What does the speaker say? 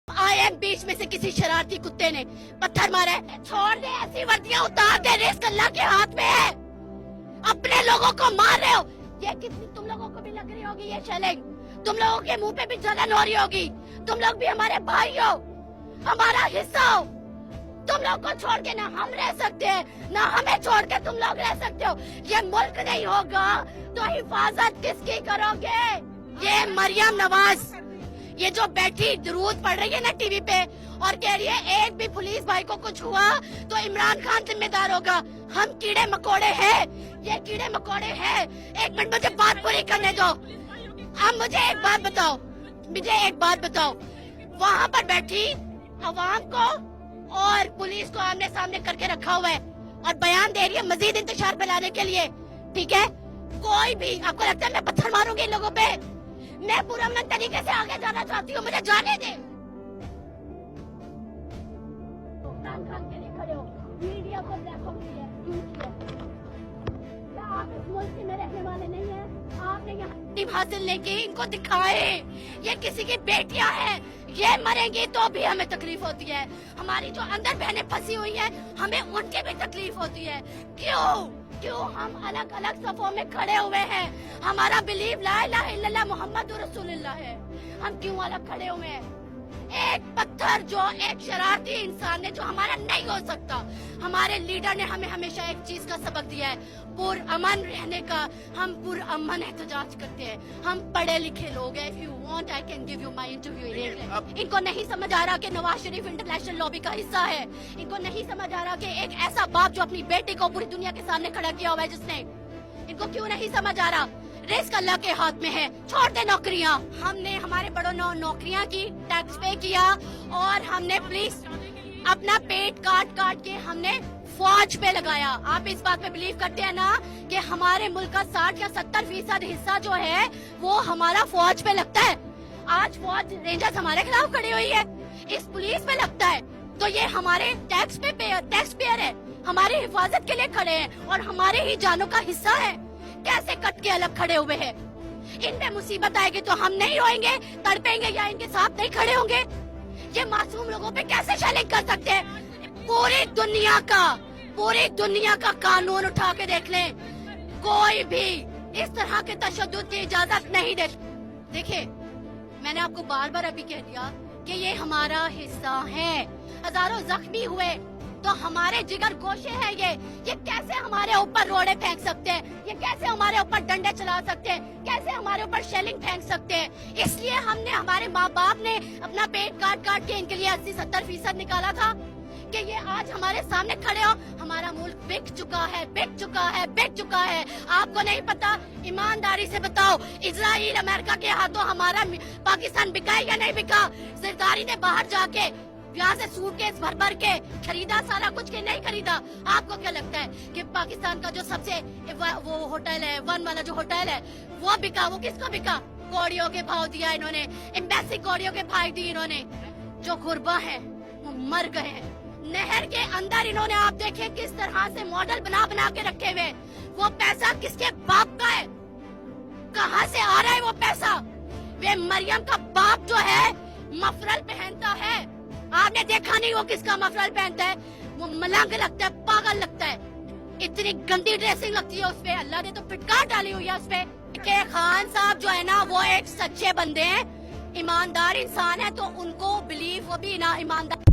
आए बीच में से किसी शरारती कुत्ते ने पत्थर मारे, छोड़ दे, ऐसी वर्दियां उतार दे, रिस्क अल्लाह के हाथ में है। अपने लोगों को मार रहे हो, ये कितनी तुम लोगों को भी लग रही होगी ये शेलिंग, तुम लोगों के मुंह पे भी जलन हो रही होगी। तुम लोग भी हमारे भाई हो, हमारा हिस्सा हो। तुम लोग को छोड़ के ना हम रह सकते हैं, ना हमें छोड़ के तुम लोग रह सकते हो। ये मुल्क नहीं होगा तो हिफाजत किसकी करोगे? ये मरियम नवाज, ये जो बैठी दरूद पढ़ रही है ना टीवी पे और कह रही है एक भी पुलिस भाई को कुछ हुआ तो इमरान खान जिम्मेदार होगा। हम कीड़े मकोड़े हैं, ये कीड़े मकोड़े हैं। एक मिनट मुझे बात पूरी करने दो। अब मुझे एक बात बताओ, वहाँ पर बैठी अवाम को और पुलिस को आमने सामने करके रखा हुआ है और बयान दे रही है मजीद इंतशार फैलाने के लिए, ठीक है? कोई भी आपको लगता है मैं पत्थर मारूंगी इन लोगों पे? मैं पूरा मन तरीके से आगे जाना चाहती हूँ, मुझे जाने दे। इमरान खान के लिए खड़े हो, मीडिया को देखो, क्या आप इस मुल्क में रहने वाले नहीं हैं? आपने यहाँ हासिल नहीं की, इनको दिखाए ये किसी की बेटियां हैं, ये मरेंगी तो भी हमें तकलीफ होती है। हमारी जो अंदर बहनें फंसी हुई हैं, हमें उनकी भी तकलीफ होती है। क्यों हम अलग अलग सफों में खड़े हुए हैं? हमारा बिलीव ला इलाहा इल्लल्लाह मुहम्मदुर रसूलुल्लाह है, हम क्यों अलग खड़े हुए हैं? एक पत्थर जो एक शरारती इंसान ने, जो हमारा नहीं हो सकता। हमारे लीडर ने हमें हमेशा एक चीज का सबक दिया है, पुरअमन रहने का। हम पुरअमन एहतजाज करते हैं, हम पढ़े लिखे लोग हैं। If you want, I can give you my interview in English. इनको नहीं समझ आ रहा कि नवाज शरीफ इंटरनेशनल लॉबी का हिस्सा है। इनको नहीं समझ आ रहा कि एक ऐसा बाप जो अपनी बेटी को पूरी दुनिया के सामने खड़ा किया हुआ है, जिसने, इनको क्यों नहीं समझ आ रहा? रिस्क अल्लाह के हाथ में है, छोड़ दे नौकरियां। हमने हमारे बड़ों ने नौकरियां की, टैक्स पे किया और हमने पुलिस अपना पेट काट के हमने फौज पे लगाया। आप इस बात पे बिलीव करते हैं ना कि हमारे मुल्क का 60 या 70% हिस्सा जो है वो हमारा फौज पे लगता है। आज फौज रेंजर्स हमारे खिलाफ खड़ी हुई है, इस पुलिस पे लगता है, तो ये हमारे टैक्स पेयर है, हमारी हिफाजत के लिए खड़े हैं और हमारे ही जानों का हिस्सा है। कैसे कट के अलग खड़े हुए हैं? इनमें मुसीबत आएगी तो हम नहीं रोएंगे, तड़पेंगे या इनके साथ नहीं खड़े होंगे? ये मासूम लोगों पे कैसे शेलिंग कर सकते हैं? पूरी दुनिया का कानून उठा के देख लें, कोई भी इस तरह के तशद्दुद की इजाजत नहीं दे। देखिए, मैंने आपको बार बार अभी कह दिया कि ये हमारा हिस्सा है। हजारों जख्मी हुए तो हमारे जिगर गोशे हैं। ये कैसे हमारे ऊपर रोड़े फेंक सकते हैं? ये कैसे हमारे ऊपर डंडे चला सकते हैं? कैसे हमारे ऊपर शेलिंग फेंक सकते हैं? इसलिए हमने, हमारे माँ बाप ने अपना पेट काट के इनके लिए 80-70% निकाला था कि ये आज हमारे सामने खड़े हो। हमारा मुल्क बिक चुका है। आपको नहीं पता? ईमानदारी से बताओ, इजराइल अमेरिका के हाथों हमारा पाकिस्तान बिका या नहीं बिका? सरदारी ने बाहर जाके यहाँ से सूटकेस भर के खरीदा सारा कुछ के नहीं खरीदा? आपको क्या लगता है कि पाकिस्तान का जो सबसे वो होटल है, वन वाला जो होटल है, वो बिका? वो किसको बिका? कौड़ियों के भाव दिया इन्होंने, एम्बेसी कौड़ियों के भाव दिए इन्होंने। जो गुरबा है वो मर गए हैं। नहर के अंदर इन्होंने, आप देखें किस तरह से मॉडल बना के रखे हुए। वो पैसा किसके बाप का है? कहाँ से आ रहा है वो पैसा? वे मरियम का बाप जो है मफरल पहनता है, आपने देखा नहीं वो किसका मफरल पहनता है? वो मलंग लगता है, पागल लगता है, इतनी गंदी ड्रेसिंग लगती है उसपे। अल्लाह ने तो फिटकार डाली हुई है उसपे। के खान साहब जो है ना, वो एक सच्चे बंदे हैं, ईमानदार इंसान है, तो उनको बिलीव, वो भी ना ईमानदार